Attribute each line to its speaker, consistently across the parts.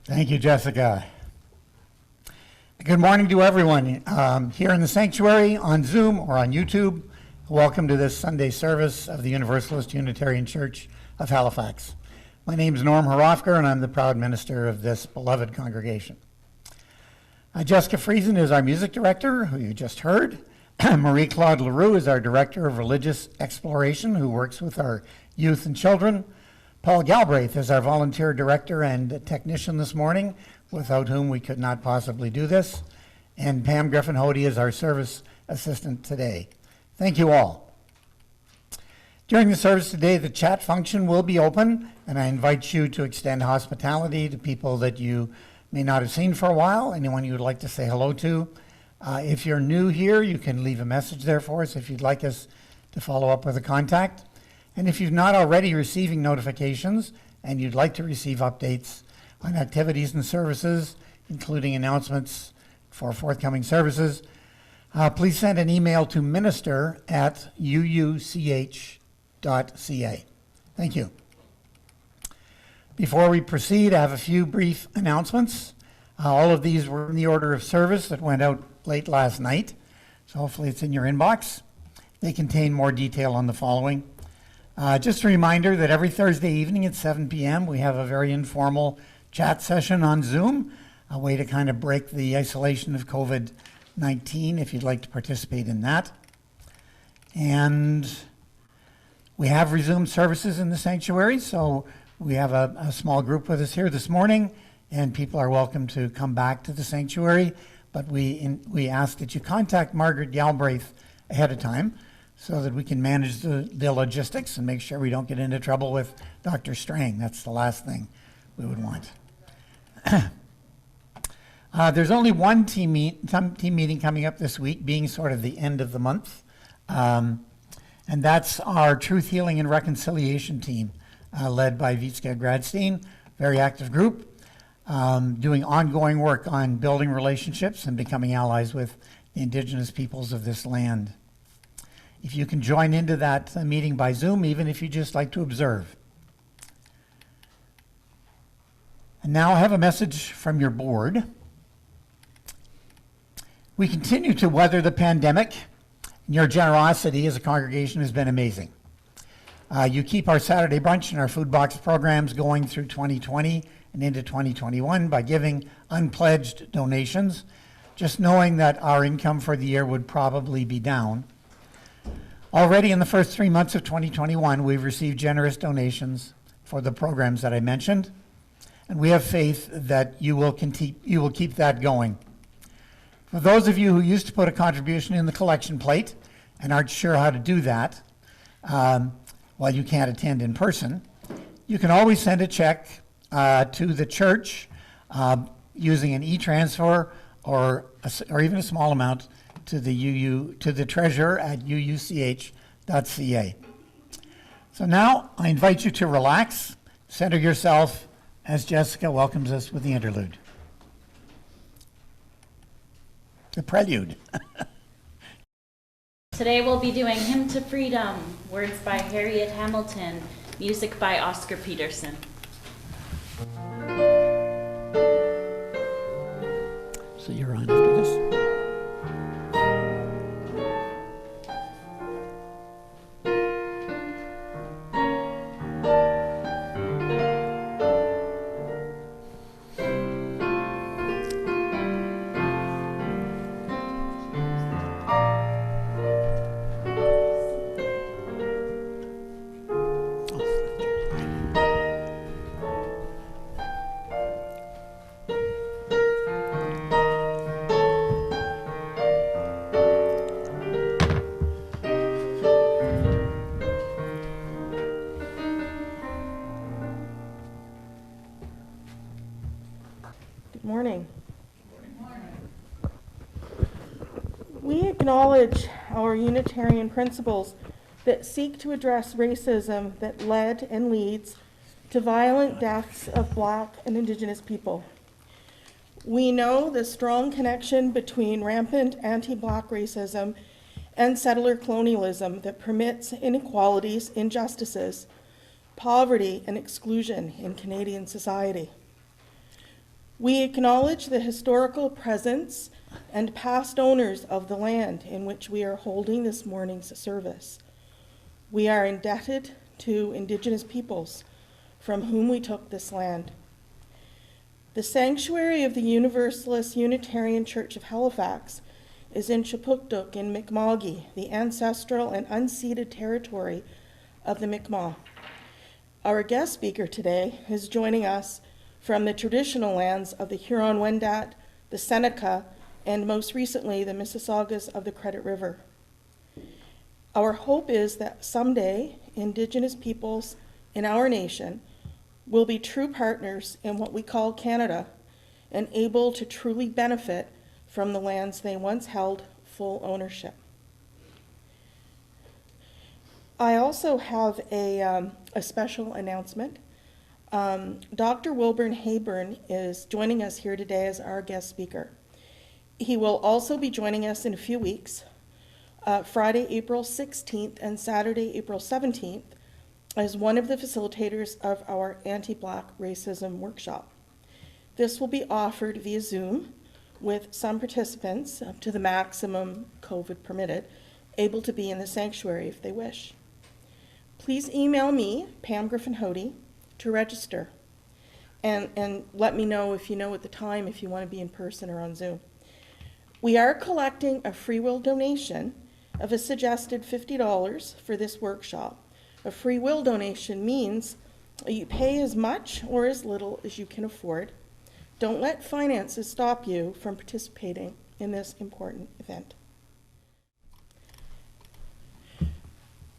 Speaker 1: Thank you, Jessica. Good morning to everyone here in the sanctuary, on Zoom or on YouTube. Welcome to this Sunday service of the Universalist Unitarian Church of Halifax. My name is Norm Horofker, and I'm the proud minister of this beloved congregation. Jessica Friesen is our music director, who you just heard. Marie-Claude Leroux is our director of religious exploration, who works with our youth and children. Paul Galbraith is our volunteer director and technician this morning, without whom we could not possibly do this. And Pam Griffin-Hody is our service assistant today. Thank you all. During the service today, the chat function will be open, and I invite you to extend hospitality to people that you may not have seen for a while, anyone you would like to say hello to. If you're new here, you can leave a message there for us if you'd like us to follow up with a contact. And if you've not already receiving notifications and you'd like to receive updates on activities and services, including announcements for forthcoming services, please send an email to minister@uuch.ca. Thank you. Before we proceed, I have a few brief announcements. All of these were in the order of service that went out late last night, so hopefully it's in your inbox. They contain more detail on the following. Just a reminder that every Thursday evening at 7 p.m. we have a very informal chat session on Zoom, a way to kind of break the isolation of COVID-19 if you'd like to participate in that. And we have resumed services in the sanctuary, so we have a small group with us here this morning, and people are welcome to come back to the sanctuary, but we ask that you contact Margaret Galbraith ahead of time, so that we can manage the logistics and make sure we don't get into trouble with Dr. Strang. That's the last thing we would want. There's only one team meeting coming up this week, being sort of the end of the month. And that's our Truth, Healing, and Reconciliation team, led by Vitska Gradstein, very active group, doing ongoing work on building relationships and becoming allies with the indigenous peoples of this land. If you can join into that meeting by Zoom, even if you just like to observe. And now I have a message from your board. We continue to weather the pandemic, and your generosity as a congregation has been amazing. You keep our Saturday brunch and our food box programs going through 2020 and into 2021 by giving unpledged donations, just knowing that our income for the year would probably be down. Already in the first 3 months of 2021, we've received generous donations for the programs that I mentioned, and we have faith that you will keep that going. For those of you who used to put a contribution in the collection plate and aren't sure how to do that, while you can't attend in person, you can always send a check to the church using an e-transfer or even a small amount to the treasurer at UUCH.ca. So now I invite you to relax, center yourself as Jessica welcomes us with the interlude. The prelude.
Speaker 2: Today we'll be doing Hymn to Freedom, words by Harriet Hamilton, music by Oscar Peterson.
Speaker 1: So you're on after this.
Speaker 3: We acknowledge our Unitarian principles that seek to address racism that led and leads to violent deaths of Black and Indigenous people. We know the strong connection between rampant anti-Black racism and settler colonialism that permits inequalities, injustices, poverty, and exclusion in Canadian society. We acknowledge the historical presence and past owners of the land in which we are holding this morning's service. We are indebted to Indigenous peoples from whom we took this land. The sanctuary of the Universalist Unitarian Church of Halifax is in Chipuktuk in Mi'kma'ki, the ancestral and unceded territory of the Mi'kmaq. Our guest speaker today is joining us from the traditional lands of the Huron-Wendat, the Seneca, and most recently the Mississaugas of the Credit River. Our hope is that someday Indigenous peoples in our nation will be true partners in what we call Canada and able to truly benefit from the lands they once held full ownership. I also have a special announcement. Dr. Wilburn Hayburn is joining us here today as our guest speaker. He will also be joining us in a few weeks, Friday, April 16th and Saturday, April 17th, as one of the facilitators of our anti-Black racism workshop. This will be offered via Zoom with some participants, up to the maximum COVID permitted, able to be in the sanctuary if they wish. Please email me, Pam Griffin-Hody, to register and let me know if you know at the time if you want to be in person or on Zoom. We are collecting a free will donation of a suggested $50 for this workshop. A free will donation means you pay as much or as little as you can afford. Don't let finances stop you from participating in this important event.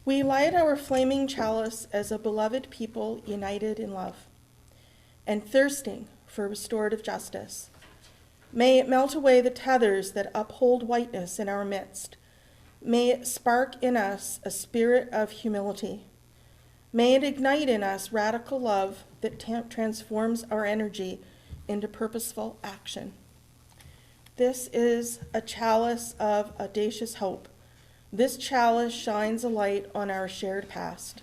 Speaker 3: We light our flaming chalice as a beloved people united in love and thirsting for restorative justice. May it melt away the tethers that uphold whiteness in our midst. May it spark in us a spirit of humility. May it ignite in us radical love that transforms our energy into purposeful action. This is a chalice of audacious hope. This chalice shines a light on our shared past,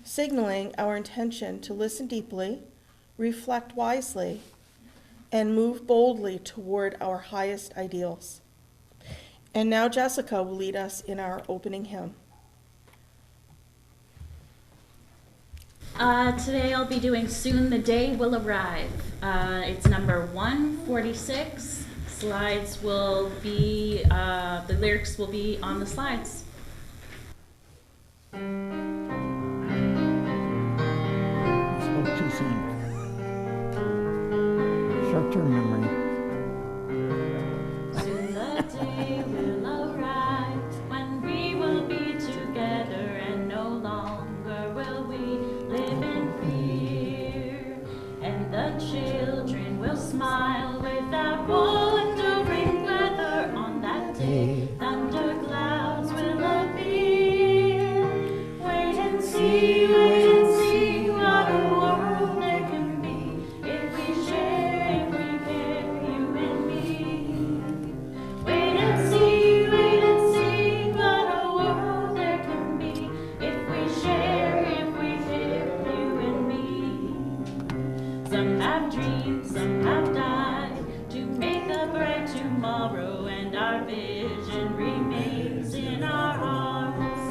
Speaker 3: signaling our intention to listen deeply, reflect wisely, and move boldly toward our highest ideals. And now Jessica will lead us in our opening hymn.
Speaker 2: Today I'll be doing Soon the Day Will Arrive. It's number 146. Slides will be, the lyrics will be on the slides.
Speaker 1: Spoke too soon. Short-term memory.
Speaker 2: Soon the day will arrive when we will be together and no longer will we live in fear. And the children will smile without wondering whether on that day thunder clouds will appear. Wait and see what a world there can be if we share, if we care, you and me. Wait and see what a world there can be if we share, if we care, you and me. Some have dreams, some have died to make a bright tomorrow, and our vision remains in our hearts.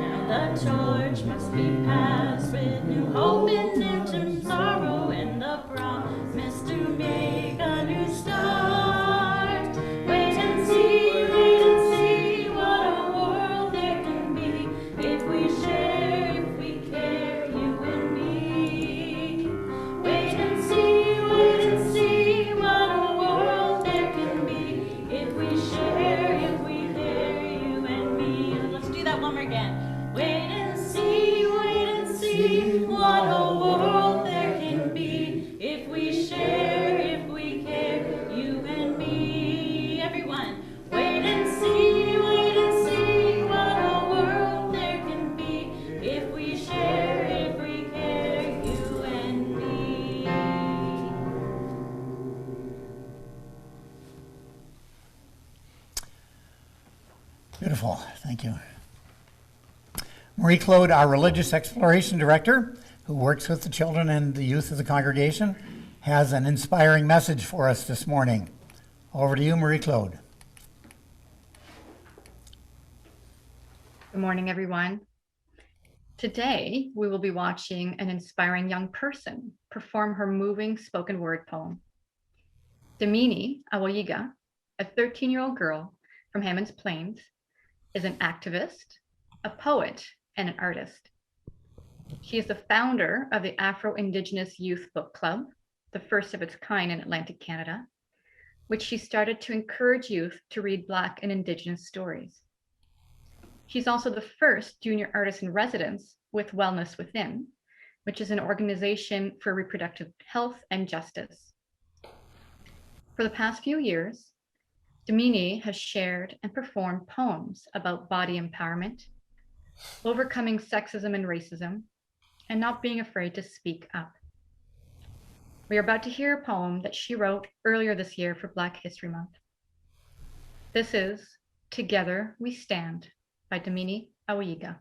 Speaker 2: Now the torch must be passed with new hope and into sorrow, and the promise to make a new start. Wait and see what a world there can be if we share, if we care, you and me. Wait and see what a world there can be if we share, if we care, you and me. Let's do that one more again. Wait and see what a world there can be if we share, if we care, you and me. Everyone, wait and see what a world there can be if we share, if we care, you and me.
Speaker 1: Beautiful, thank you. Marie Claude, our religious exploration director, who works with the children and the youth of the congregation, has an inspiring message for us this morning. Over to you, Marie-Claude.
Speaker 4: Good morning, everyone. Today, we will be watching an inspiring young person perform her moving spoken word poem. Damini Awoyiga, a 13-year-old girl from Hammonds Plains, is an activist, a poet, and an artist. She is the founder of the Afro-Indigenous Youth Book Club, the first of its kind in Atlantic Canada, which she started to encourage youth to read Black and Indigenous stories. She's also the first junior artist in residence with Wellness Within, which is an organization for reproductive health and justice. For the past few years, Damini has shared and performed poems about body empowerment, overcoming sexism and racism, and not being afraid to speak up. We are about to hear a poem that she wrote earlier this year for Black History Month. This is Together We Stand by Damini Awoyiga.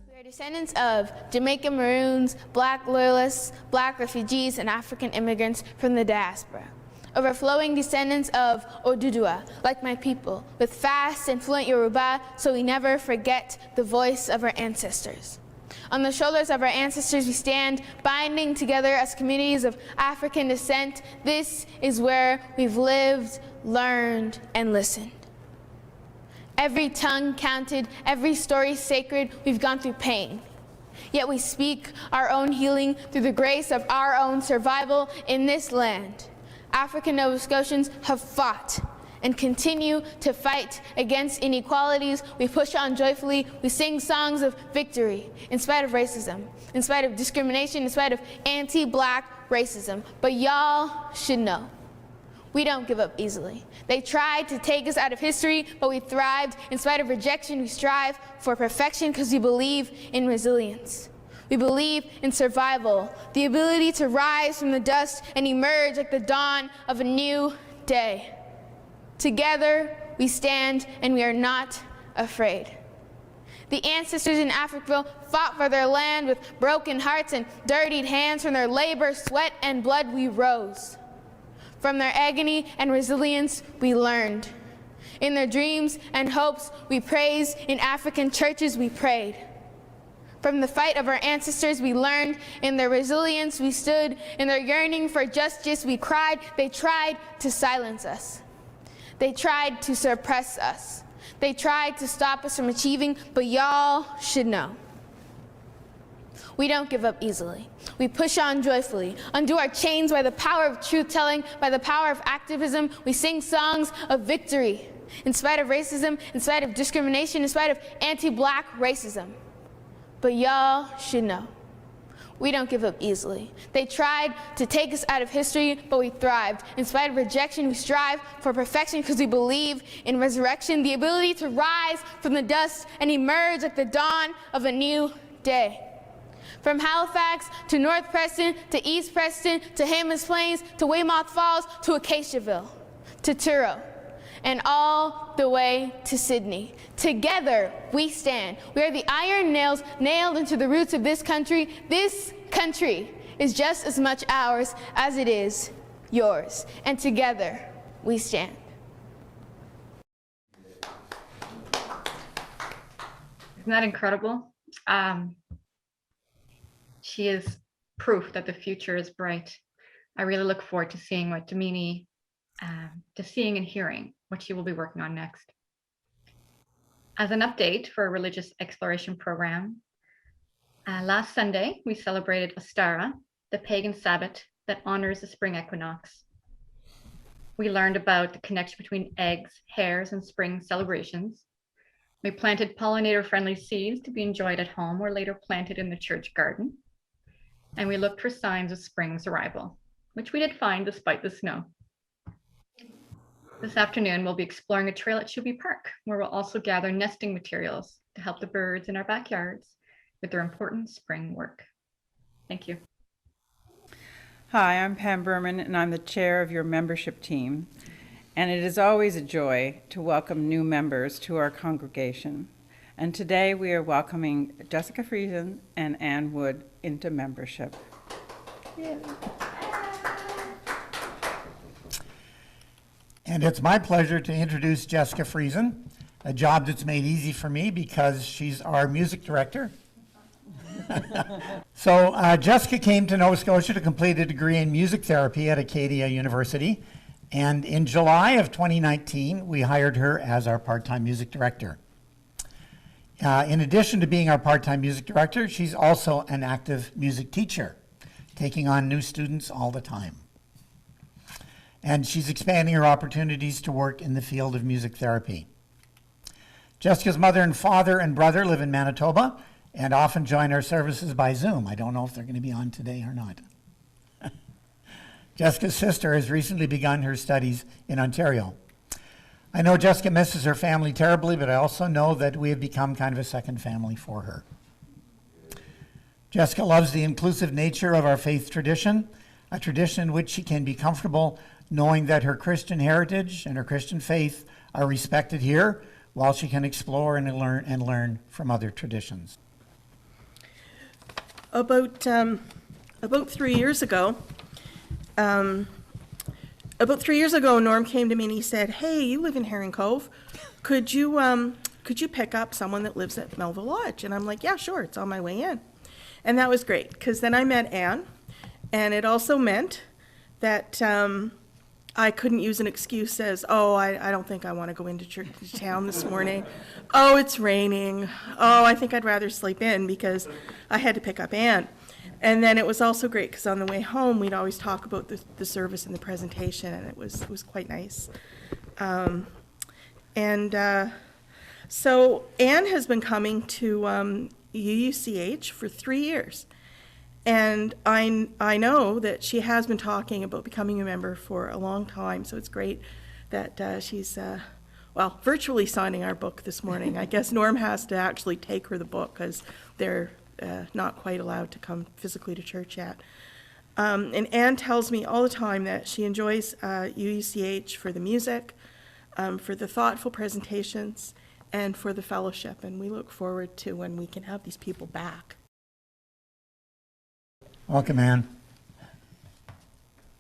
Speaker 5: We are descendants of Jamaican Maroons, Black Loyalists, Black refugees, and African immigrants from the diaspora. Overflowing descendants of Oduduwa, like my people, with fast and fluent Yoruba, so we never forget the voice of our ancestors. On the shoulders of our ancestors we stand, binding together as communities of African descent. This is where we've lived, learned, and listened. Every tongue counted, every story sacred, we've gone through pain. Yet we speak our own healing through the grace of our own survival in this land. African Nova Scotians have fought and continue to fight against inequalities. We push on joyfully. We sing songs of victory in spite of racism, in spite of discrimination, in spite of anti-Black racism. But y'all should know, we don't give up easily. They tried to take us out of history, but we thrived. In spite of rejection, we strive for perfection because we believe in resilience. We believe in survival, the ability to rise from the dust and emerge like the dawn of a new day. Together we stand and we are not afraid. The ancestors in Africville fought for their land with broken hearts and dirtied hands. From their labor, sweat, and blood we rose. From their agony and resilience we learned. In their dreams and hopes we praised. In African churches we prayed. From the fight of our ancestors we learned. In their resilience we stood. In their yearning for justice we cried. They tried to silence us. They tried to suppress us. They tried to stop us from achieving, but y'all should know, we don't give up easily. We push on joyfully, undo our chains by the power of truth-telling, by the power of activism. We sing songs of victory in spite of racism, in spite of discrimination, in spite of anti-Black racism. But y'all should know, we don't give up easily. They tried to take us out of history, but we thrived. In spite of rejection, we strive for perfection because we believe in resurrection, the ability to rise from the dust and emerge like the dawn of a new day. From Halifax to North Preston to East Preston to Hammonds Plains to Weymouth Falls to Acaciaville to Truro and all the way to Sydney. Together we stand. We are the iron nails nailed into the roots of this country. This country is just as much ours as it is yours. And together we stand.
Speaker 4: Isn't that incredible? She is proof that the future is bright. I really look forward to seeing what Damini, to seeing and hearing what she will be working on next. As an update for a religious exploration program, last Sunday we celebrated Ostara, the pagan Sabbath that honors the spring equinox. We learned about the connection between eggs, hares, and spring celebrations. We planted pollinator-friendly seeds to be enjoyed at home or later planted in the church garden. And we looked for signs of spring's arrival, which we did find despite the snow. This afternoon, we'll be exploring a trail at Shuby Park, where we'll also gather nesting materials to help the birds in our backyards with their important spring work. Thank you.
Speaker 6: Hi, I'm Pam Berman, and I'm the chair of your membership team. And it is always a joy to welcome new members to our congregation. And today we are welcoming Jessica Friesen and Ann Wood into membership.
Speaker 1: And it's my pleasure to introduce Jessica Friesen, a job that's made easy for me because she's our music director. So Jessica came to Nova Scotia to complete a degree in music therapy at Acadia University. And in July of 2019, we hired her as our part-time music director. In addition to being our part-time music director, she's also an active music teacher, taking on new students all the time. And she's expanding her opportunities to work in the field of music therapy. Jessica's mother and father and brother live in Manitoba and often join our services by Zoom. I don't know if they're going to be on today or not. Jessica's sister has recently begun her studies in Ontario. I know Jessica misses her family terribly, but I also know that we have become kind of a second family for her. Jessica loves the inclusive nature of our faith tradition, a tradition in which she can be comfortable knowing that her Christian heritage and her Christian faith are respected here, while she can explore and learn from other traditions.
Speaker 3: About 3 years ago, Norm came to me and he said, "Hey, you live in Herring Cove. Could you pick up someone that lives at Melville Lodge?" And I'm like, "Yeah, sure. It's on my way in." And that was great because then I met Anne, and it also meant that I couldn't use an excuse as, "Oh, I don't think I want to go into town this morning. Oh, it's raining. Oh, I think I'd rather sleep in," because I had to pick up Anne. And then it was also great because on the way home, we'd always talk about the service and the presentation, and it was quite nice. So Anne has been coming to UUCH for 3 years. And I know that she has been talking about becoming a member for a long time, so it's great that she's, virtually signing our book this morning. I guess Norm has to actually take her the book because they're not quite allowed to come physically to church yet. And Anne tells me all the time that she enjoys UUCH for the music, for the thoughtful presentations, and for the fellowship. And we look forward to when we can have these people back.
Speaker 1: Welcome, Ann.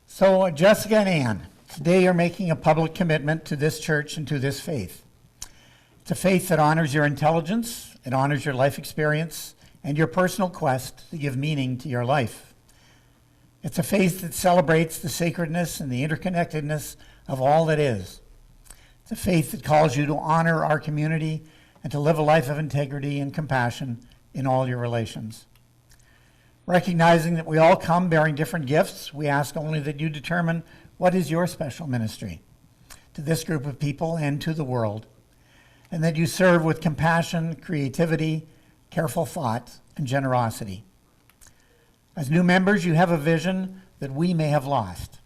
Speaker 1: So, Jessica and Ann, today you're making a public commitment to this church and to this faith. It's a faith that honors your intelligence, it honors your life experience, and your personal quest to give meaning to your life. It's a faith that celebrates the sacredness and the interconnectedness of all that is. It's a faith that calls you to honor our community and to live a life of integrity and compassion in all your relations. Recognizing that we all come bearing different gifts, we ask only that you determine what is your special ministry to this group of people and to the world, and that you serve with compassion, creativity, careful thought, and generosity. As new members, you have a vision that we may have lost.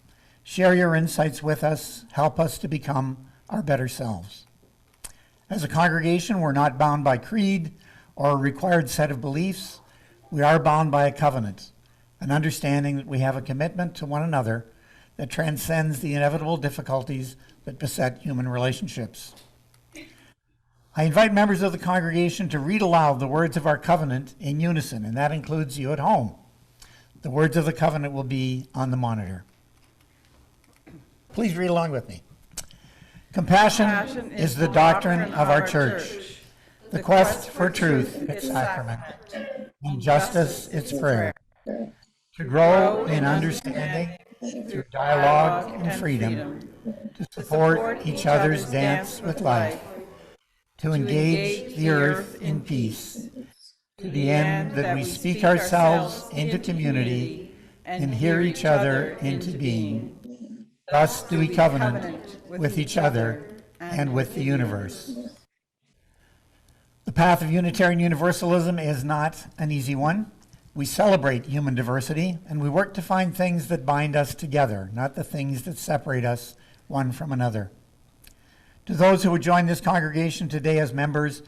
Speaker 1: Share your insights with us, help us to become our better selves. As a congregation, we're not bound by creed or a required set of beliefs. We are bound by a covenant, an understanding that we have a commitment to one another that transcends the inevitable difficulties that beset human relationships. I invite members of the congregation to read aloud the words of our covenant in unison, and that includes you at home. The words of the covenant will be on the monitor. Please read along with me. Compassion is the doctrine of our church, the quest for truth its sacrament, and justice its prayer. To grow in understanding through dialogue and freedom, to support each other's dance with life, to engage the earth in peace, to the end that we speak ourselves into community and hear each other into being. Thus do we covenant with each other and with the universe. The path of Unitarian Universalism is not an easy one. We celebrate human diversity, and we work to find things that bind us together, not the things that separate us one from another. To those who would join this congregation today as members,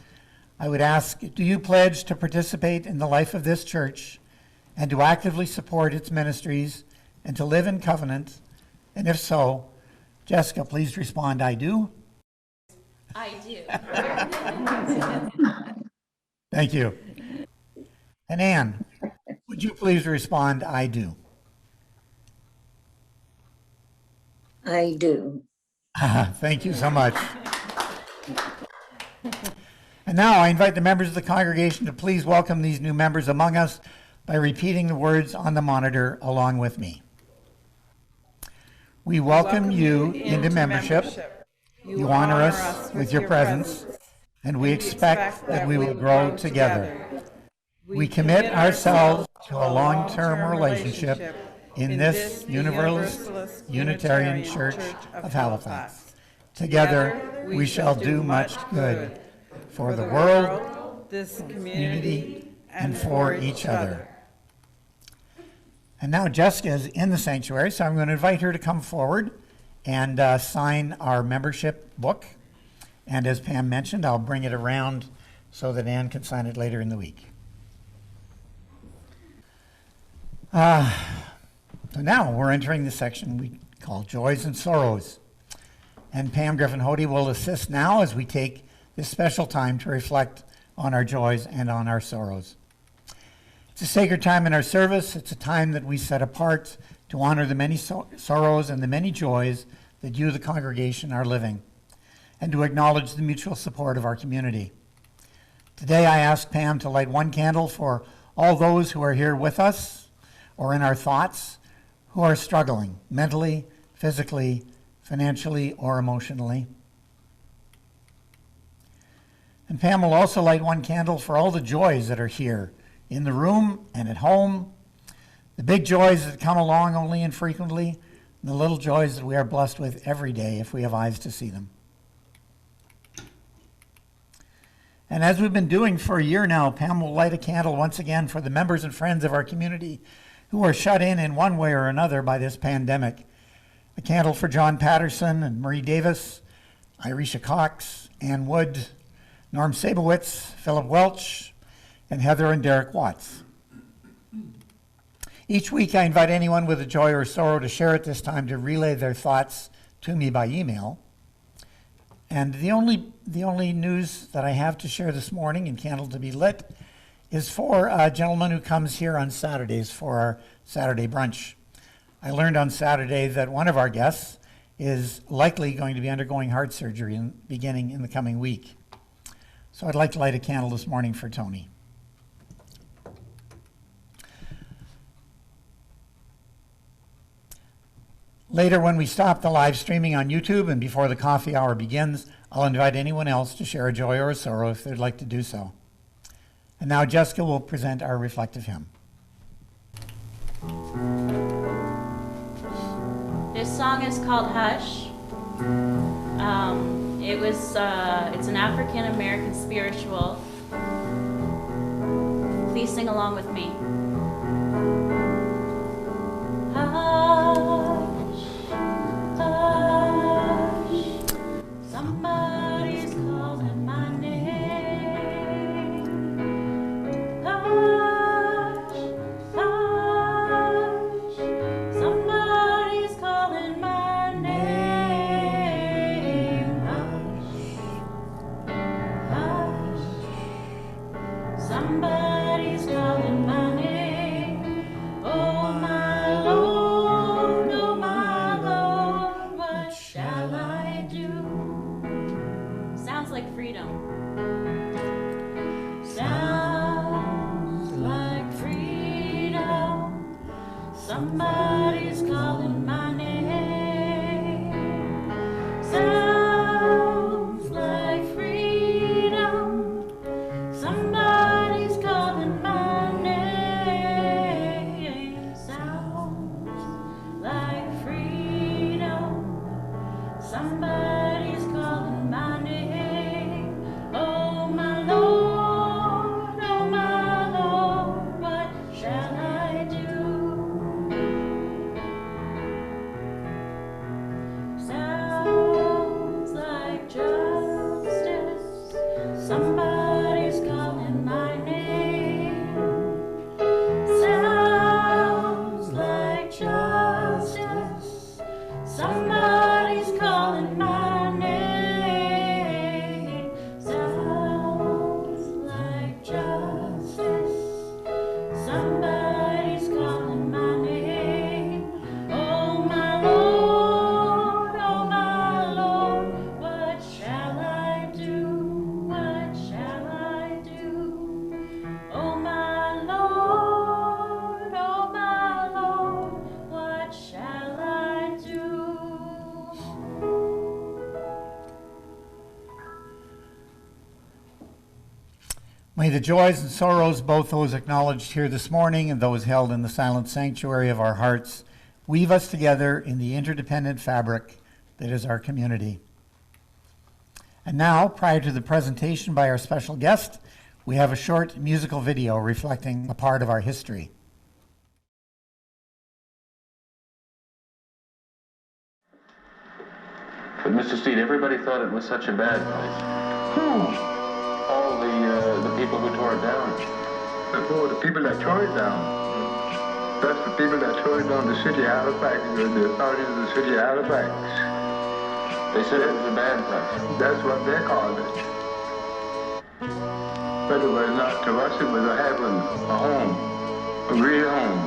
Speaker 1: I would ask, do you pledge to participate in the life of this church and to actively support its ministries and to live in covenant? And if so, Jessica, please respond, I do.
Speaker 2: I do.
Speaker 1: Thank you. And Anne, would you please respond, I do?
Speaker 7: I do.
Speaker 1: Thank you so much. And now I invite the members of the congregation to please welcome these new members among us by repeating the words on the monitor along with me. We welcome you into membership. You honor us with your presence, and we expect that we will grow together. We commit ourselves to a long-term relationship in this Universalist Unitarian Church of Halifax. Together, we shall do much good for the world,
Speaker 6: this
Speaker 1: community, and for each other. And now Jessica is in the sanctuary, so I'm going to invite her to come forward and sign our membership book. And as Pam mentioned, I'll bring it around so that Ann can sign it later in the week. So now we're entering the section we call Joys and Sorrows. And Pam Griffin-Hody will assist now as we take this special time to reflect on our joys and on our sorrows. It's a sacred time in our service. It's a time that we set apart to honor the many sorrows and the many joys that you, the congregation, are living, and to acknowledge the mutual support of our community. Today I ask Pam to light one candle for all those who are here with us or in our thoughts who are struggling mentally, physically, financially, or emotionally. And Pam will also light one candle for all the joys that are here in the room and at home, the big joys that come along only infrequently, and the little joys that we are blessed with every day if we have eyes to see them. And as we've been doing for a year now, Pam will light a candle once again for the members and friends of our community who are shut in one way or another by this pandemic. A candle for John Patterson and Marie Davis, Irisha Cox, Ann Wood, Norm Sabowitz, Philip Welch, and Heather and Derek Watts. Each week I invite anyone with a joy or sorrow to share at this time to relay their thoughts to me by email. And the only news that I have to share this morning and candle to be lit is for a gentleman who comes here on Saturdays for our Saturday brunch. I learned on Saturday that one of our guests is likely going to be undergoing heart surgery beginning in the coming week. So I'd like to light a candle this morning for Tony. Later, when we stop the live streaming on YouTube and before the coffee hour begins, I'll invite anyone else to share a joy or a sorrow if they'd like to do so. And now Jessica will present our reflective hymn.
Speaker 2: This song is called Hush. It's an African American spiritual. Please sing along with me. Hush, hush, somebody's calling my name. Hush, hush, somebody's calling my name. Hush, hush, somebody's calling my name. Oh my Lord, what shall I do? Sounds like freedom. Sounds like freedom. Somebody's calling my name. Sounds like freedom. Somebody's calling my name. Sounds like freedom. Somebody's calling my name. Oh my Lord, what shall I do? Sounds like justice. Somebody's calling my name. Sounds like justice. Somebody's calling my name. Sounds like justice.
Speaker 1: May the joys and sorrows, both those acknowledged here this morning and those held in the silent sanctuary of our hearts, weave us together in the interdependent fabric that is our community. And now, prior to the presentation by our special guest, we have a short musical video reflecting a part of our history.
Speaker 8: But Mr. Steed, everybody thought it was such a bad place. All the people who tore it down.
Speaker 9: The people that tore it down. That's the people that tore it down, the city of Halifax, the authorities of the city of Halifax.
Speaker 8: They said it was a bad place.
Speaker 9: That's what they called it. But it was not to us, it was a heaven, a home, a real home.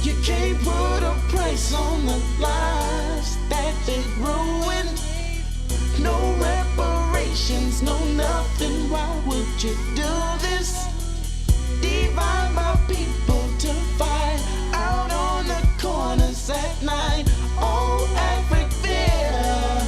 Speaker 10: You can't put a price on the lives that they ruined. No reparations, no nothing. Why would you do this? Divide my people to fight out on the corners at night. Oh, Africa,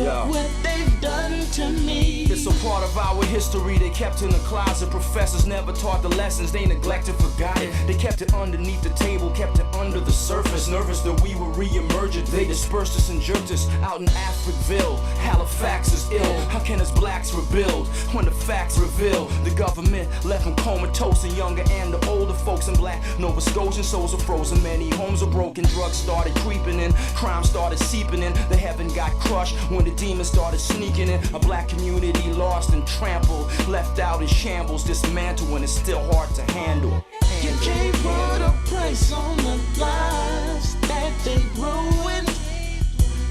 Speaker 10: look what they've done to me.
Speaker 11: It's a part of our history they kept in the closet. Professors never taught the lessons, they neglected, forgot it. They kept it underneath the table, kept it under the surface. Nervous that we were re-emergent, they dispersed us and jerked us out in Africville. Halifax is ill, how can us blacks rebuild? When the facts reveal, the government left them comatose. The younger and the older folks in black Nova Scotian souls are frozen. Many homes are broken, drugs started creeping in, crime started seeping in. The heaven got crushed when the demons started sneaking in. A black community lost and trampled, left out in shambles, dismantled when it's still hard to handle.
Speaker 10: You can't put a price on the lives that they ruined.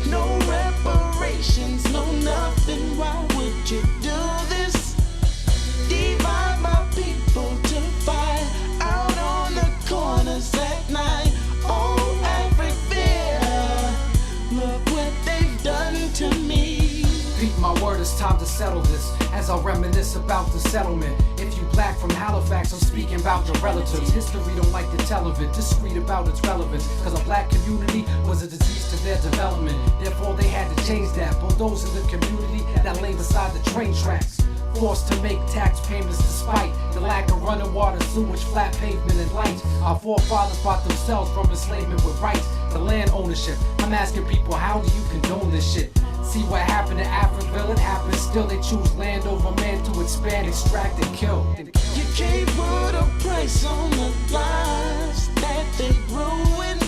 Speaker 10: No reparations, no nothing. Why would you do this? Divide my people to fight out on the corners at night. Oh, Africa, look what they've done to me.
Speaker 12: Repeat my word, it's time to settle this. As I reminisce about the settlement. If you black from Halifax, I'm speaking about your relatives. History don't like to tell of it, discreet about its relevance. Cause a black community was a disease to their development. Therefore they had to change that. Bulldoze in the community that lay beside the train tracks. Forced to make tax payments despite the lack of running water, sewage, flat pavement, and light. Our forefathers bought themselves from enslavement with rights to land ownership. I'm asking people, how do you condone this shit? See what happened in Africville, it happened still. They choose land over man to expand, extract, and kill.
Speaker 10: You can't put a price on the lives that they ruined.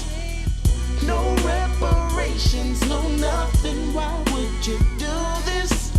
Speaker 10: No reparations, no nothing. Why would you do this?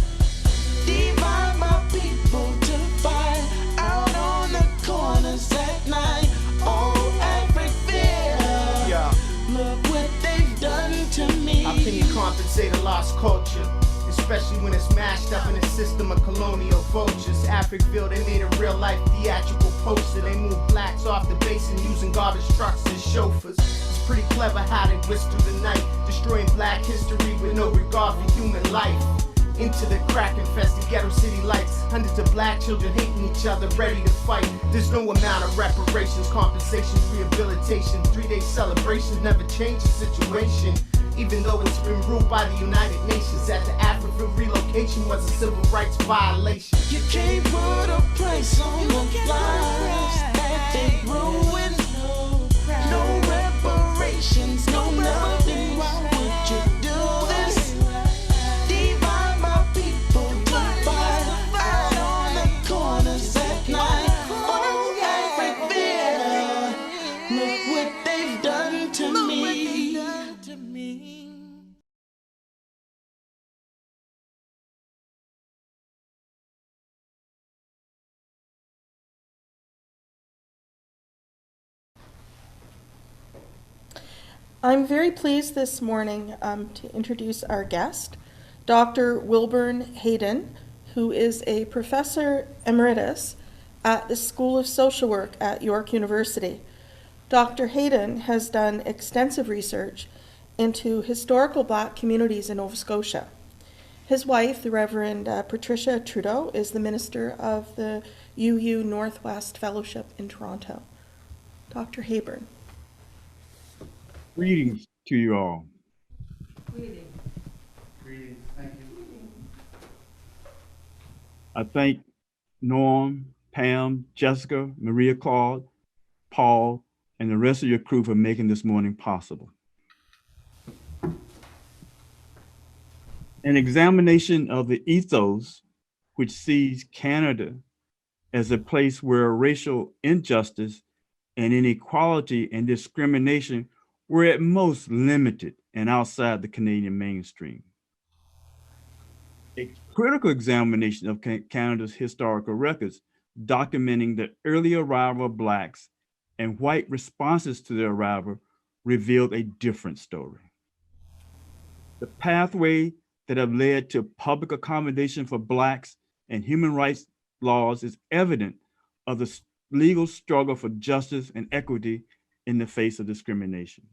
Speaker 10: Divide my people to fight out on the corners at night. Oh, Africa, look what they've done to me.
Speaker 13: How can you compensate a lost culture? Especially when it's mashed up in a system of colonial vultures. Africville, they made a real-life theatrical poster. They moved blacks off the basin using garbage trucks as chauffeurs. It's pretty clever how they whisk through the night, destroying black history with no regard for human life. Into the crack-infested ghetto city lights. Hundreds of black children hating each other, ready to fight. There's no amount of reparations, compensations, rehabilitation. 3-day celebrations never change the situation. Even though it's been ruled by the United Nations, that the African relocation was a civil rights violation.
Speaker 10: You can't put a price on the lives that they ruined. No reparations, no nothing. Why would you do this? Divide my people to fight out on the corners at night. Oh, Africa, look what they've done to me.
Speaker 3: I'm very pleased this morning to introduce our guest, Dr. Wilburn Hayburn, who is a professor emeritus at the School of Social Work at York University. Dr. Hayburn has done extensive research into historical black communities in Nova Scotia. His wife, the Reverend Patricia Trudeau, is the minister of the UU Northwest Fellowship in Toronto. Dr. Hayburn.
Speaker 14: Greetings to you all.
Speaker 3: Greetings.
Speaker 14: I thank Norm, Pam, Jessica, Maria Claude, Paul, and the rest of your crew for making this morning possible. An examination of the ethos which sees Canada as a place where racial injustice and inequality and discrimination were at most limited and outside the Canadian mainstream. A critical examination of Canada's historical records documenting the early arrival of Blacks and white responses to their arrival revealed a different story. The pathway that have led to public accommodation for Blacks and human rights laws is evident of the legal struggle for justice and equity in the face of discrimination.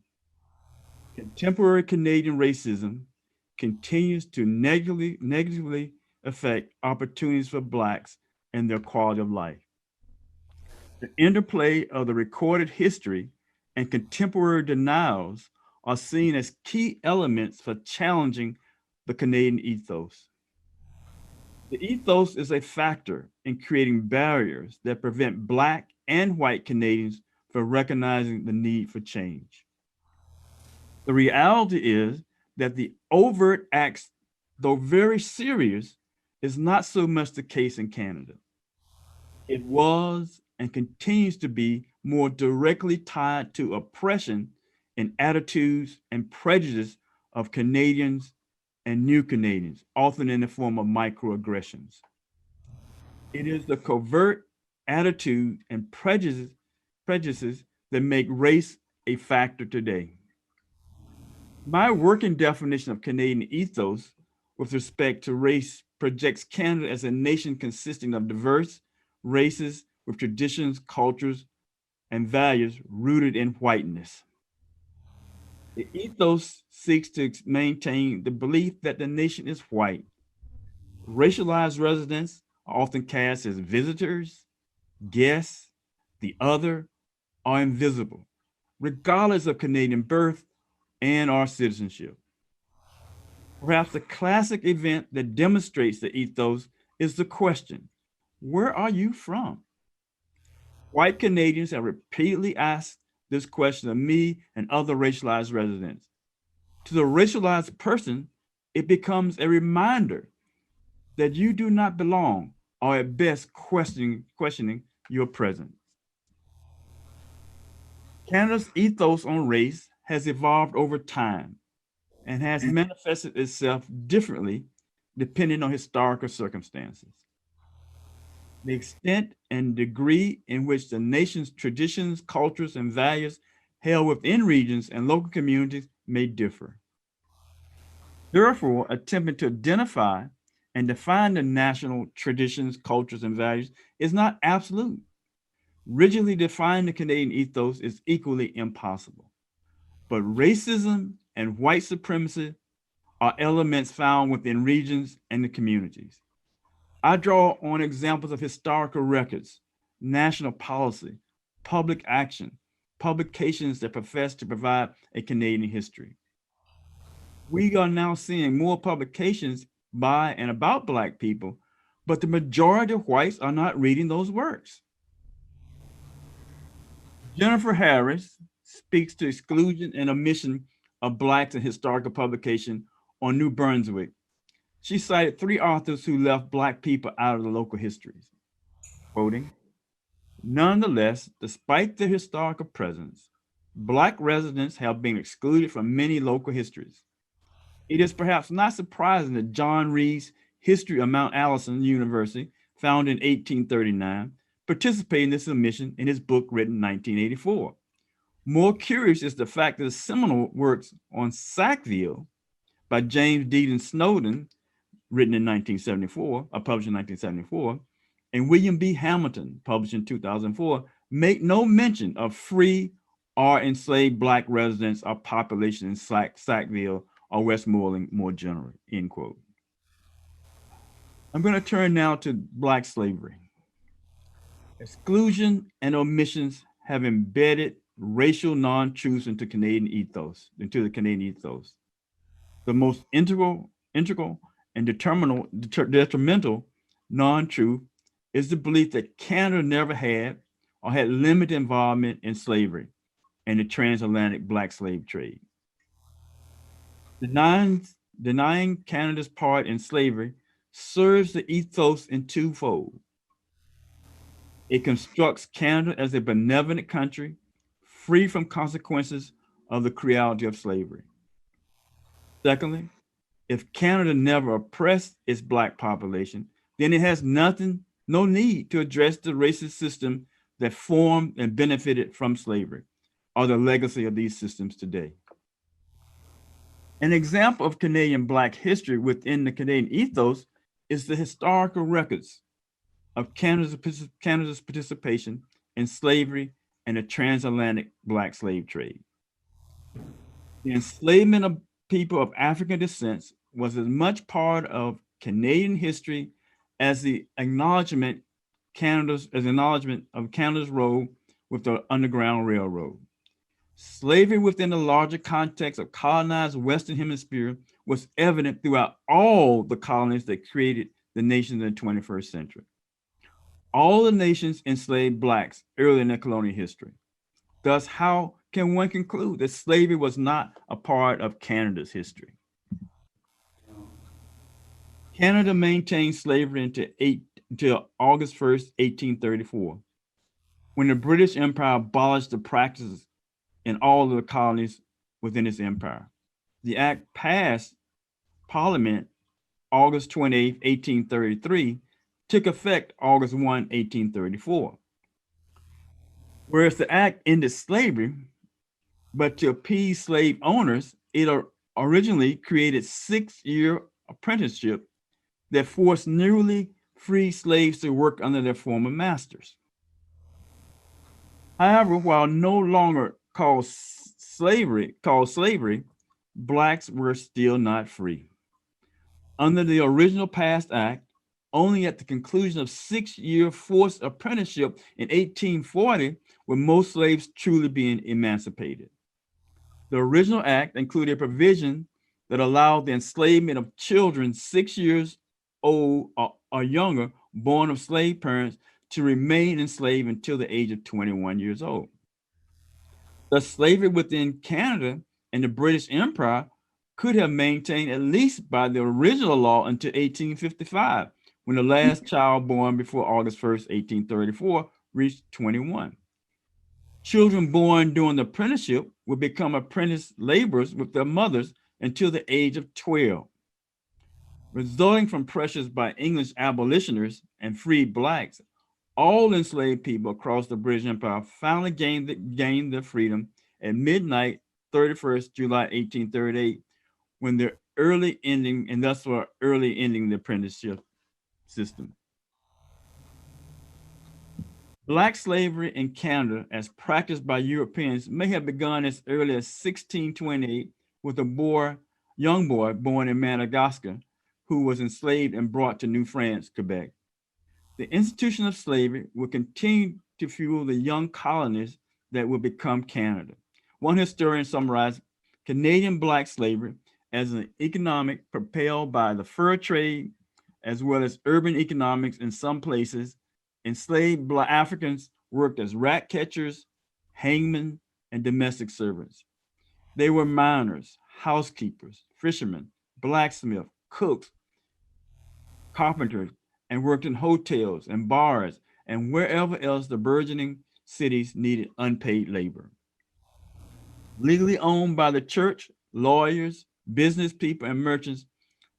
Speaker 14: Contemporary Canadian racism continues to negatively affect opportunities for Blacks and their quality of life. The interplay of the recorded history and contemporary denials are seen as key elements for challenging the Canadian ethos. The ethos is a factor in creating barriers that prevent Black and white Canadians from recognizing the need for change. The reality is that the overt acts, though very serious, is not so much the case in Canada. It was and continues to be more directly tied to oppression and attitudes and prejudice of Canadians and new Canadians, often in the form of microaggressions. It is the covert attitude and prejudices that make race a factor today. My working definition of Canadian ethos with respect to race projects Canada as a nation consisting of diverse races with traditions, cultures, and values rooted in whiteness. The ethos seeks to maintain the belief that the nation is white. Racialized residents are often cast as visitors, guests, the other, or invisible, regardless of Canadian birth and our citizenship. Perhaps the classic event that demonstrates the ethos is the question, where are you from? White Canadians have repeatedly asked this question of me and other racialized residents. To the racialized person, it becomes a reminder that you do not belong, or at best questioning your presence. Canada's ethos on race has evolved over time and has manifested itself differently depending on historical circumstances. The extent and degree in which the nation's traditions, cultures, and values held within regions and local communities may differ. Therefore, attempting to identify and define the national traditions, cultures, and values is not absolute. Rigidly defining the Canadian ethos is equally impossible. But racism and white supremacy are elements found within regions and the communities. I draw on examples of historical records, national policy, public action, publications that profess to provide a Canadian history. We are now seeing more publications by and about Black people, but the majority of whites are not reading those works. Jennifer Harris speaks to exclusion and omission of Blacks in historical publication on New Brunswick. She cited 3 authors who left Black people out of the local histories. Quoting, nonetheless, despite their historical presence, Black residents have been excluded from many local histories. It is perhaps not surprising that John Reed's History of Mount Allison University, founded in 1839, participated in this omission in his book written in 1984. More curious is the fact that the seminal works on Sackville by James Deaton Snowden, written in 1974, or published in 1974, and William B. Hamilton, published in 2004, make no mention of free or enslaved Black residents or population in Sackville or Westmoreland more generally, end quote. I'm going to turn now to Black slavery. Exclusion and omissions have embedded racial non-truths into the Canadian ethos. The most integral and detrimental non-truth is the belief that Canada never had or had limited involvement in slavery and the transatlantic black slave trade. Denying Canada's part in slavery serves the ethos in twofold. It constructs Canada as a benevolent country, free from consequences of the cruelty of slavery. Secondly, if Canada never oppressed its black population, then it has no need to address the racist system that formed and benefited from slavery, or the legacy of these systems today. An example of Canadian black history within the Canadian ethos is the historical records of Canada's participation in slavery and the transatlantic black slave trade. The enslavement of people of African descent was as much part of Canadian history as the acknowledgement of Canada's role with the Underground Railroad. Slavery within the larger context of colonized Western Hemisphere was evident throughout all the colonies that created the nations in the 21st century. All the nations enslaved blacks early in their colonial history. Thus, how can one conclude that slavery was not a part of Canada's history? Canada maintained slavery until August 1st, 1834, when the British Empire abolished the practices in all of the colonies within its empire. The act passed Parliament August 28, 1833, took effect August 1, 1834. Whereas the act ended slavery, but to appease slave owners, it originally created 6-year apprenticeship that forced newly free slaves to work under their former masters. However, while no longer called slavery, blacks were still not free. Under the original passed act, only at the conclusion of 6-year forced apprenticeship in 1840 were most slaves truly being emancipated. The original act included a provision that allowed the enslavement of children 6 years old or younger, born of slave parents, to remain enslaved until the age of 21 years old. Thus, slavery within Canada and the British Empire could have maintained at least by the original law until 1855, when the last child born before August 1st, 1834 reached 21. Children born during the apprenticeship would become apprentice laborers with their mothers until the age of 12. Resulting from pressures by English abolitionists and freed blacks, all enslaved people across the British Empire finally gained their freedom at midnight, 31st July 1838, when thus were early ending the apprenticeship system. Black slavery in Canada, as practiced by Europeans, may have begun as early as 1628 with a young boy born in Madagascar who was enslaved and brought to New France, Quebec. The institution of slavery will continue to fuel the young colonies that will become Canada. One historian summarized Canadian black slavery as an economic propelled by the fur trade, as well as urban economics in some places. Enslaved Black Africans worked as rat catchers, hangmen, and domestic servants. They were miners, housekeepers, fishermen, blacksmiths, cooks, carpenters, and worked in hotels and bars and wherever else the burgeoning cities needed unpaid labor. Legally owned by the church, lawyers, business people, and merchants,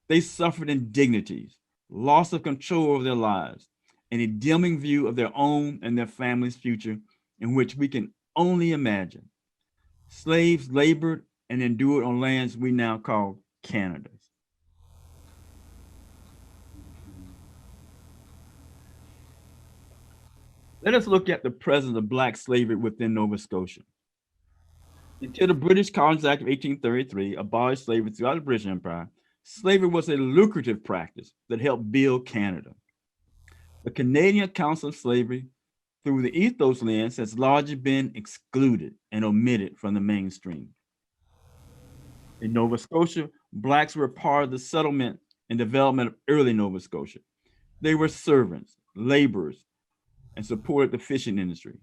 Speaker 14: they suffered indignities, loss of control of their lives, and a dimming view of their own and their family's future, in which we can only imagine. Slaves labored and endured on lands we now call Canada's. Let us look at the presence of black slavery within Nova Scotia. Until the British Colonies Act of 1833 abolished slavery throughout the British Empire, slavery was a lucrative practice that helped build Canada. The Canadian accounts of slavery through the ethos lens has largely been excluded and omitted from the mainstream. In Nova Scotia, blacks were part of the settlement and development of early Nova Scotia. They were servants, laborers, and supported the fishing industry.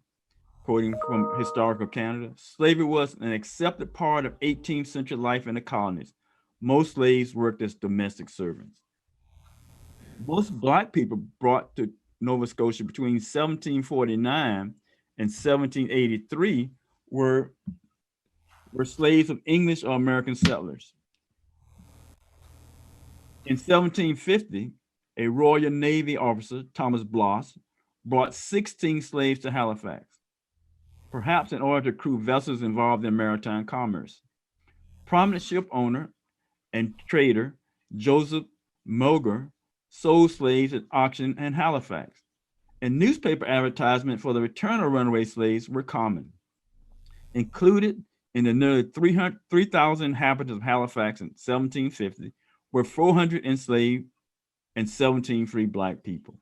Speaker 14: Quoting from Historical Canada, slavery was an accepted part of 18th century life in the colonies. Most slaves worked as domestic servants. Most Black people brought to Nova Scotia between 1749 and 1783 were slaves of English or American settlers. In 1750, a Royal Navy officer, Thomas Bloss, brought 16 slaves to Halifax, perhaps in order to crew vessels involved in maritime commerce. Prominent ship owner and trader Joseph Mulger sold slaves at auction in Halifax, and newspaper advertisements for the return of runaway slaves were common. Included in the nearly 3,000 inhabitants of Halifax in 1750 were 400 enslaved and 17 free Black people.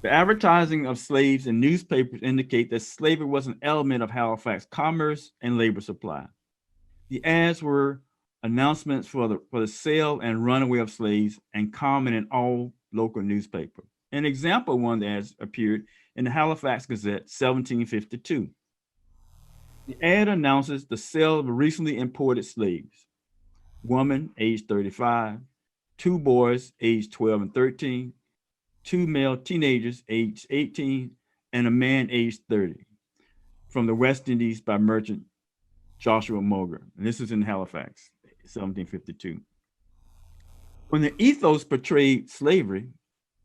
Speaker 14: The advertising of slaves in newspapers indicate that slavery was an element of Halifax commerce and labor supply. The ads were announcements for the sale and runaway of slaves and common in all local newspapers. An example of one of the ads appeared in the Halifax Gazette, 1752. The ad announces the sale of recently imported slaves: woman aged 35, 2 boys aged 12 and 13, 2 male teenagers aged 18, and a man aged 30, from the West Indies by merchant Joshua Mulger. And this is in Halifax, 1752. When the ethos portrayed slavery,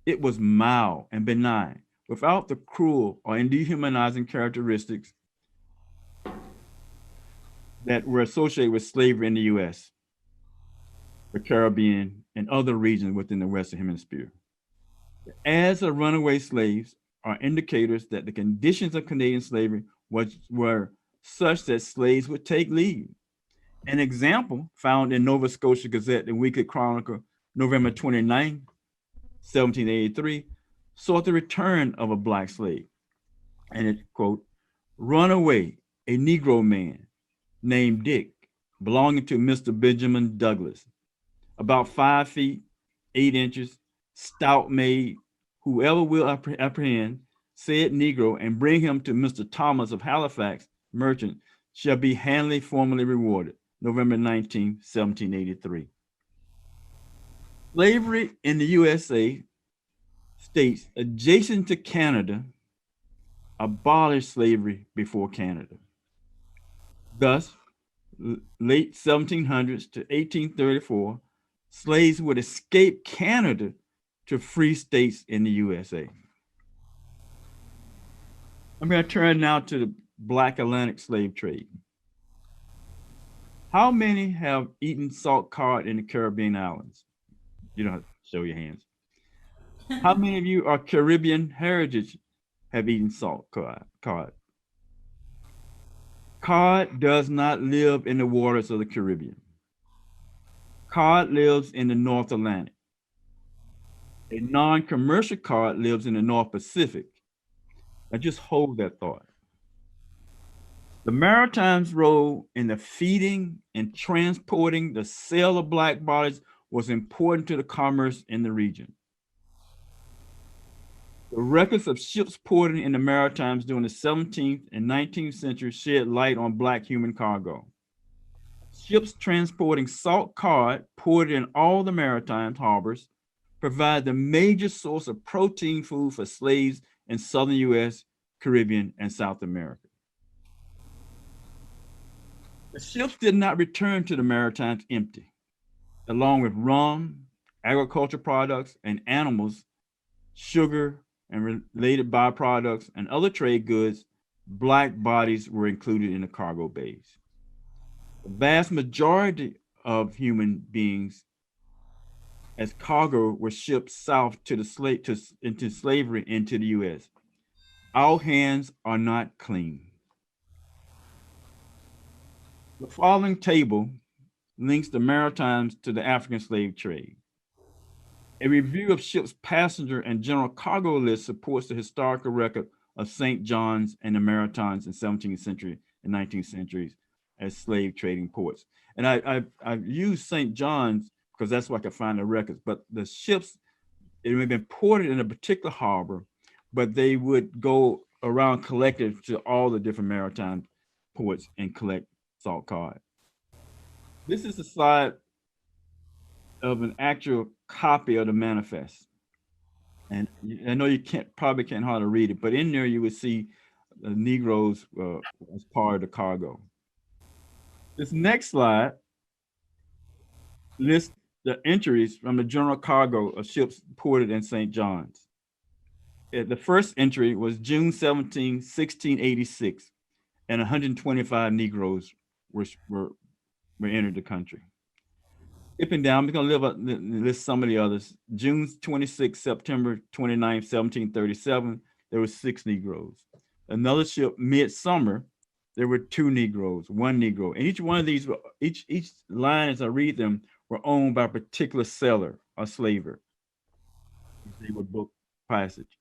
Speaker 14: it was mild and benign, without the cruel or dehumanizing characteristics that were associated with slavery in the US, the Caribbean, and other regions within the Western Hemisphere. The ads of runaway slaves are indicators that the conditions of Canadian slavery were such that slaves would take leave. An example found in Nova Scotia Gazette and Weekly Chronicle, November 29, 1783, sought the return of a Black slave. And it, quote, "Run away, a Negro man named Dick, belonging to Mr. Benjamin Douglas, about 5 feet, 8 inches, stout made, whoever will apprehend said Negro and bring him to Mr. Thomas of Halifax, merchant, shall be handily formally rewarded." November 19, 1783. Slavery in the USA states adjacent to Canada abolished slavery before Canada. Thus, late 1700s to 1834, slaves would escape Canada to free states in the USA. I'm going to turn now to the Black Atlantic slave trade. How many have eaten salt cod in the Caribbean islands? You don't have to show your hands. How many of you are Caribbean heritage have eaten salt cod? Cod does not live in the waters of the Caribbean. Cod lives in the North Atlantic. A non-commercial cod lives in the North Pacific. Now just hold that thought. The Maritime's role in the feeding and transporting the sale of Black bodies was important to the commerce in the region. The records of ships porting in the Maritimes during the 17th and 19th century shed light on Black human cargo. Ships transporting salt cod ported in all the Maritime harbors provide the major source of protein food for slaves in Southern US, Caribbean, and South America. The ships did not return to the Maritimes empty. Along with rum, agricultural products, and animals, sugar, and related byproducts, and other trade goods, Black bodies were included in the cargo bays. The vast majority of human beings as cargo were shipped south to into slavery into the US. Our hands are not clean. The following table links the Maritimes to the African slave trade. A review of ships' passenger and general cargo list supports the historical record of St. John's and the Maritimes in 17th century and 19th centuries as slave trading ports. And I used St. John's because that's where I could find the records, but the ships It may have been ported in a particular harbor, but they would go around collective to all the different maritime ports and collect salt cod. This is a slide of an actual copy of the manifest. And I know you probably can't hardly read it, but in there you would see the Negroes as part of the cargo. This next slide lists the entries from the general cargo of ships ported in St. John's. The first entry was June 17, 1686, and 125 Negroes were entered the country. Skipping down, we're going to list some of the others. June 26, September 29, 1737, there were 6 Negroes. Another ship, Midsummer, there were 2 Negroes, 1 Negro. And each one of these, each line as I read them, were owned by a particular seller or slaver. They would book passage.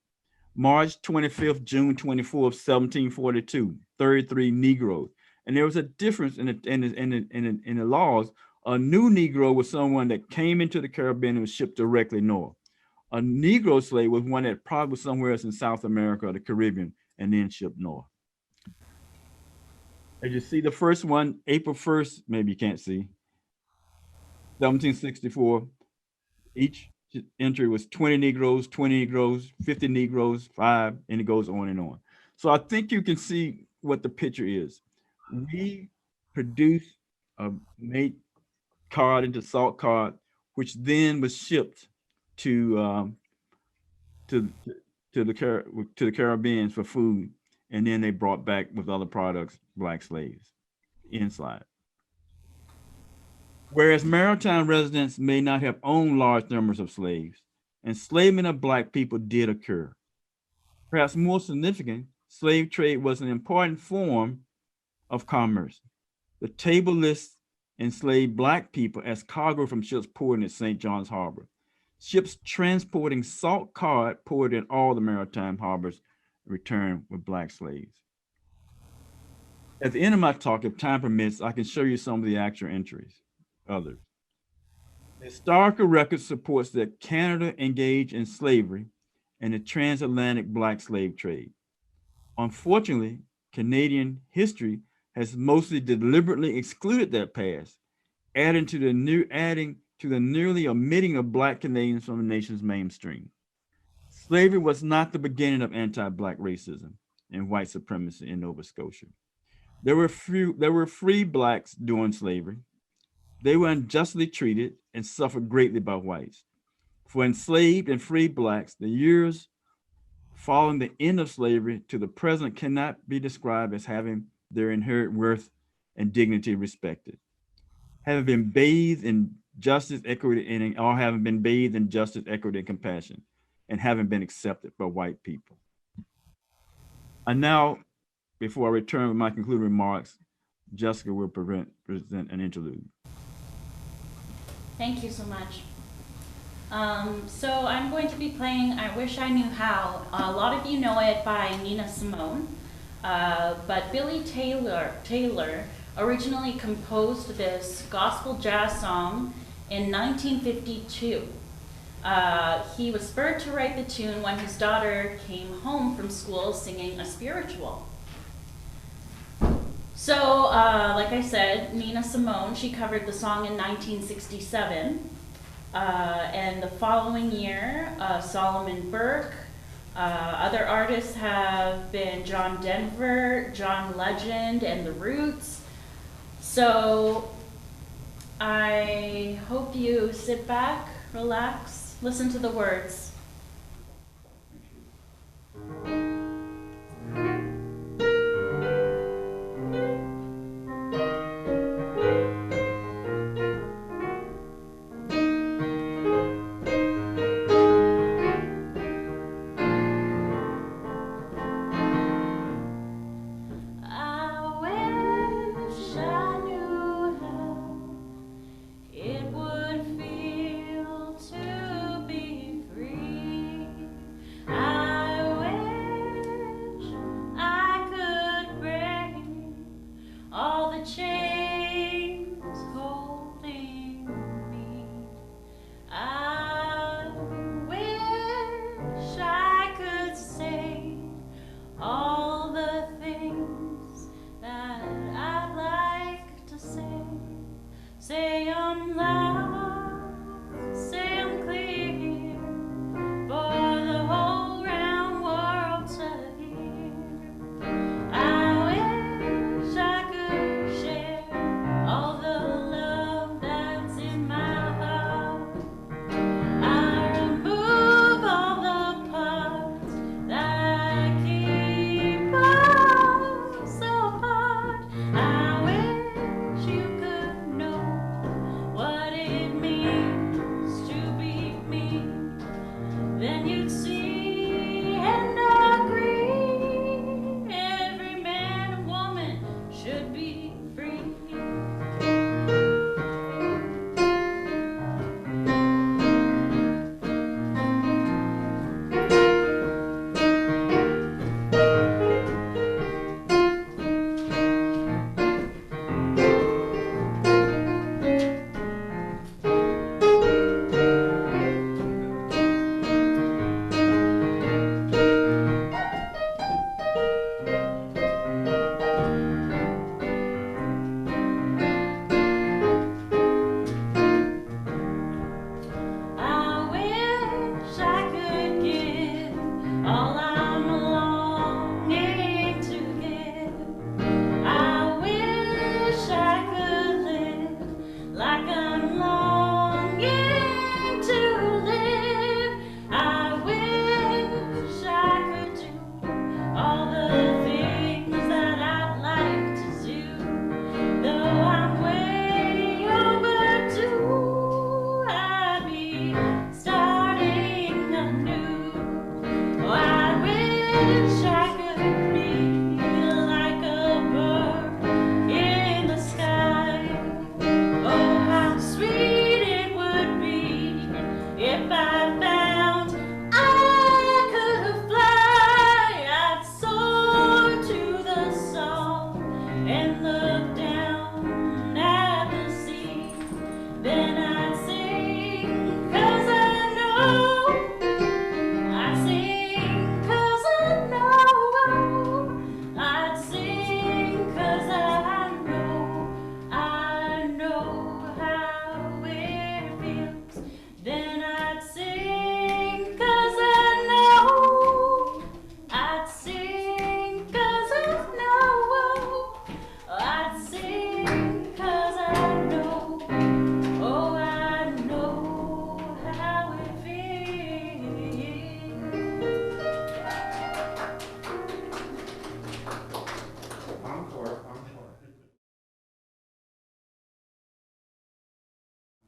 Speaker 14: March 25th, June 24th, 1742, 33 Negroes. And there was a difference in the laws. A new Negro was someone that came into the Caribbean and was shipped directly north. A Negro slave was one that probably was somewhere else in South America or the Caribbean and then shipped north. As you see, the first one, April 1st, maybe you can't see, 1764, each entry was 20 Negroes, 50 Negroes, 5, and it goes on and on. So I think you can see what the picture is. We produce made cod into salt cod, which then was shipped to the Caribbean for food, and then they brought back with other products Black slaves. End slide. Whereas maritime residents may not have owned large numbers of slaves, enslavement of Black people did occur. Perhaps more significant, slave trade was an important form of commerce. The table lists enslaved Black people as cargo from ships porting at St. John's Harbor. Ships transporting salt cod poured in all the maritime harbors returned with Black slaves. At the end of my talk, if time permits, I can show you some of the actual entries, others. The historical record supports that Canada engaged in slavery and the transatlantic Black slave trade. Unfortunately, Canadian history has mostly deliberately excluded that past, adding to the nearly omitting of Black Canadians from the nation's mainstream. Slavery was not the beginning of anti-Black racism and white supremacy in Nova Scotia. There were free Blacks during slavery. They were unjustly treated and suffered greatly by whites. For enslaved and free Blacks, the years following the end of slavery to the present cannot be described as having their inherent worth and dignity respected. Having been bathed in justice, equity, and compassion, and having been accepted by white people. And now, before I return with my concluding remarks, Jessica will present an interlude.
Speaker 2: Thank you so much. So I'm going to be playing I Wish I Knew How. A lot of you know it by Nina Simone, but Billy Taylor originally composed this gospel jazz song in 1952. He was spurred to write the tune when his daughter came home from school singing a spiritual. So, like I said, Nina Simone, she covered the song in 1967. And the following year, Solomon Burke, other artists have been John Denver, John Legend, and The Roots. So I hope you sit back, relax, listen to the words. Free. then you'd see and agree every man and woman should be free.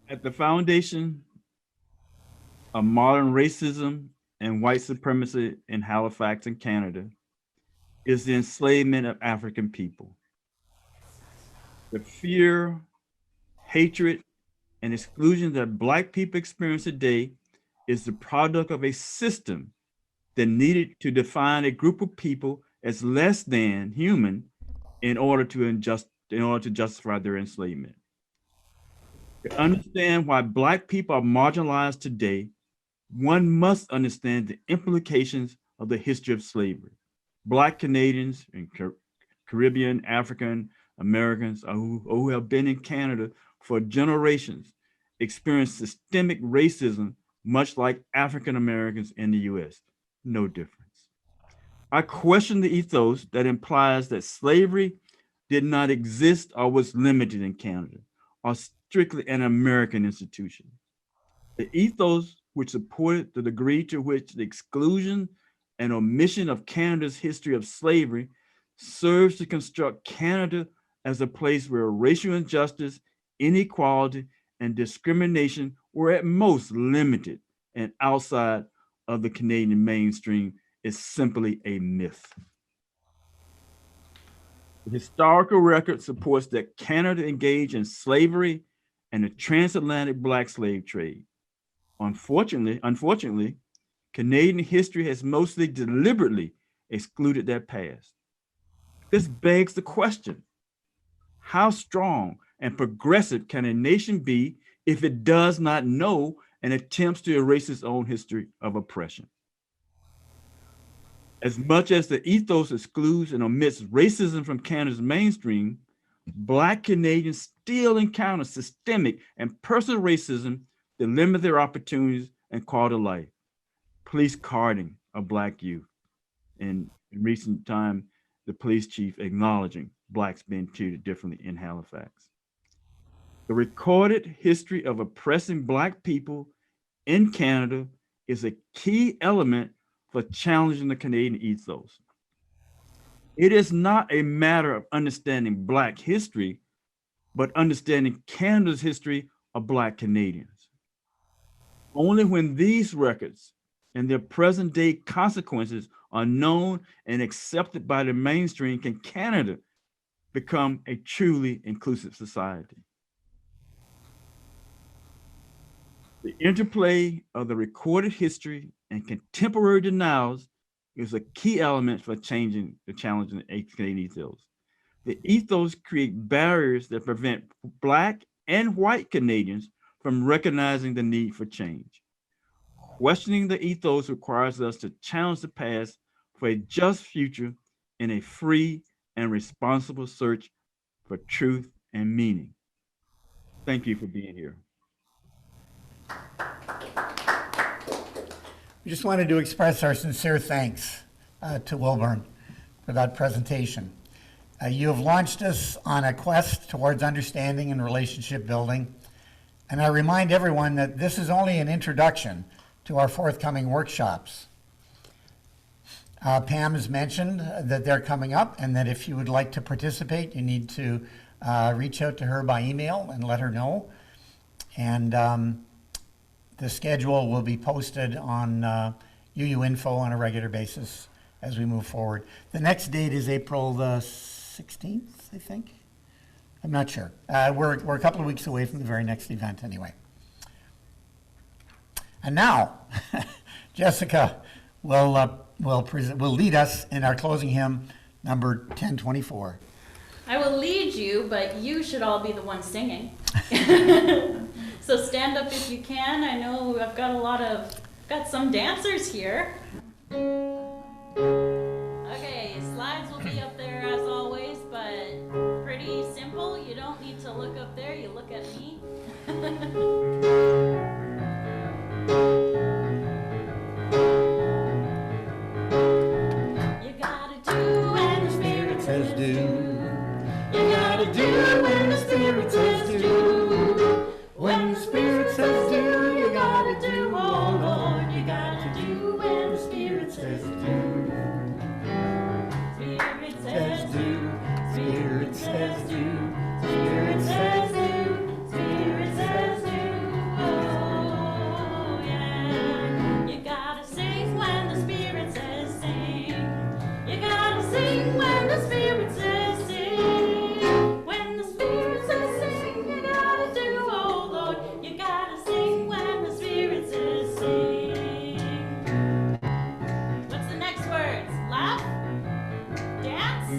Speaker 14: At the foundation of modern racism and white supremacy in Halifax and Canada is the enslavement of African people. The fear, hatred, and exclusion that Black people experience today is the product of a system that needed to define a group of people as less than human in order to justify their enslavement. To understand why Black people are marginalized today, one must understand the implications of the history of slavery. Black Canadians and Caribbean, African Americans who have been in Canada for generations experience systemic racism, much like African Americans in the US. No difference. I question the ethos that implies that slavery did not exist or was limited in Canada, or strictly an American institution. The ethos which supported the degree to which the exclusion and omission of Canada's history of slavery serves to construct Canada as a place where racial injustice, inequality, and discrimination were at most limited and outside of the Canadian mainstream is simply a myth. The historical record supports that Canada engaged in slavery and the transatlantic Black slave trade. Unfortunately, Canadian history has mostly deliberately excluded that past. This begs the question, how strong and progressive can a nation be if it does not know and attempts to erase its own history of oppression? As much as the ethos excludes and omits racism from Canada's mainstream, Black Canadians still encounter systemic and personal racism that limit their opportunities and quality of life. Police carding of Black youth. In recent time, the police chief acknowledging Blacks being treated differently in Halifax. The recorded history of oppressing Black people in Canada is a key element for challenging the Canadian ethos. It is not a matter of understanding Black history, but understanding Canada's history of Black Canadians. Only when these records and their present day consequences are known and accepted by the mainstream, can Canada become a truly inclusive society? The interplay of the recorded history and contemporary denials is a key element for changing the challenging Canadian ethos. The ethos create barriers that prevent Black and white Canadians from recognizing the need for change. Questioning the ethos requires us to challenge the past for a just future in a free and responsible search for truth and meaning. Thank you for being here.
Speaker 1: We just wanted to express our sincere thanks to Wilburn for that presentation. You have launched us on a quest towards understanding and relationship building, and I remind everyone that this is only an introduction to our forthcoming workshops. Pam has mentioned that they're coming up, and that if you would like to participate, you need to reach out to her by email and let her know. And the schedule will be posted on UU Info on a regular basis as we move forward. The next date is April the 16th, I think. I'm not sure. We're a couple of weeks away from the very next event anyway. And now, Jessica will lead us in our closing hymn, number 1024.
Speaker 2: I will lead you, but you should all be the one singing. So stand up if you can. I know I've got some dancers here. Okay, slides will be up there as always, but pretty simple. You don't need to look up there, you look at me. You gotta do when the Spirit says do. You gotta do when the Spirit says do. When the Spirit says do, you gotta do, oh Lord, you gotta do when the Spirit says do. Spirit says do, Spirit says do, Spirit says do, Spirit says do, oh yeah. You gotta sing when the Spirit says sing. You gotta sing when the Spirit says sing. When the Spirit says sing, you gotta do, oh Lord, you gotta sing when the Spirit says sing. What's the next words? Laugh? Dance?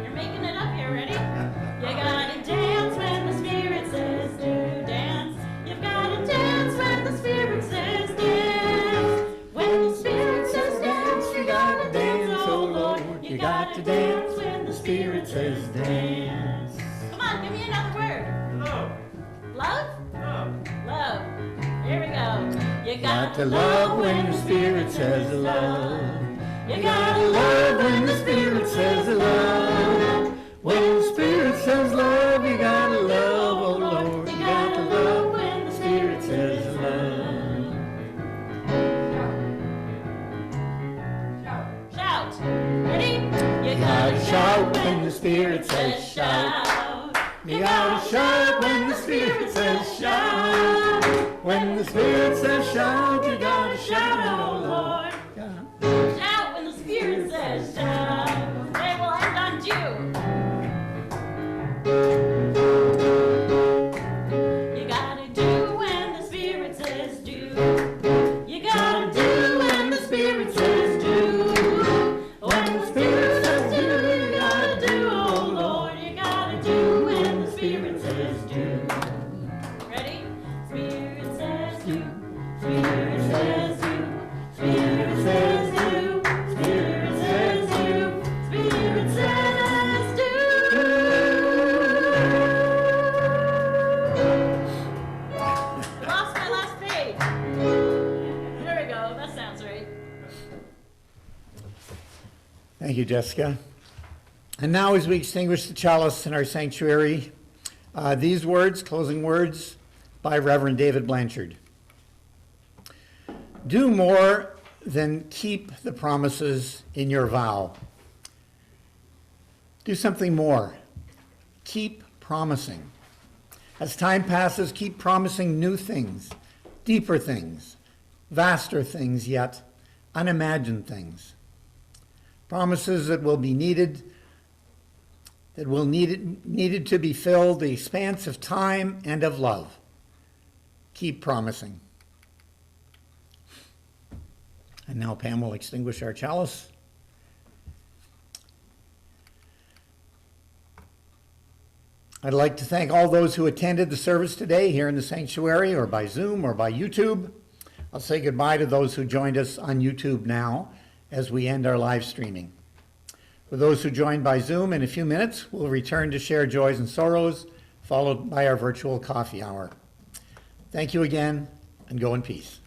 Speaker 2: You're making it up here, ready? You gotta dance when the Spirit says do. Dance. You've gotta dance when the Spirit says dance. When the Spirit says dance, you gotta dance, oh Lord. You got to dance when the Spirit says dance. Come on, give me another word. Love. Love? Love. Here we go. You got to love when the Spirit says love. You gotta love when the Spirit says love. When the Spirit says love, you gotta love, oh Lord. You gotta love when the Spirit says love. Shout. Ready? You gotta shout when the Spirit says shout. You gotta shout when the Spirit says shout. When the Spirit says shout, you gotta shout, oh Lord. Shout when the Spirit says shout. Okay, we'll end on you. You gotta do when the Spirit says do. You gotta do when the Spirit says do. When the Spirit says do, you gotta do, oh Lord. You gotta do when the Spirit says do. Ready? Spirit says do. Spirit says do. Spirit says do. Spirit says do. Spirit says do. Lost my last page. There we go. That sounds right.
Speaker 1: Thank you, Jessica. And now, as we extinguish the chalice in our sanctuary, these words, closing words by Reverend David Blanchard. Do more than keep the promises in your vow. Do something more. Keep promising. As time passes, keep promising new things, deeper things, vaster things yet, unimagined things. Promises that will be needed, needed to be filled, the expanse of time and of love. Keep promising. And now Pam will extinguish our chalice. I'd like to thank all those who attended the service today here in the sanctuary or by Zoom or by YouTube. I'll say goodbye to those who joined us on YouTube now as we end our live streaming. For those who joined by Zoom, in a few minutes, we'll return to share joys and sorrows, followed by our virtual coffee hour. Thank you again, and go in peace.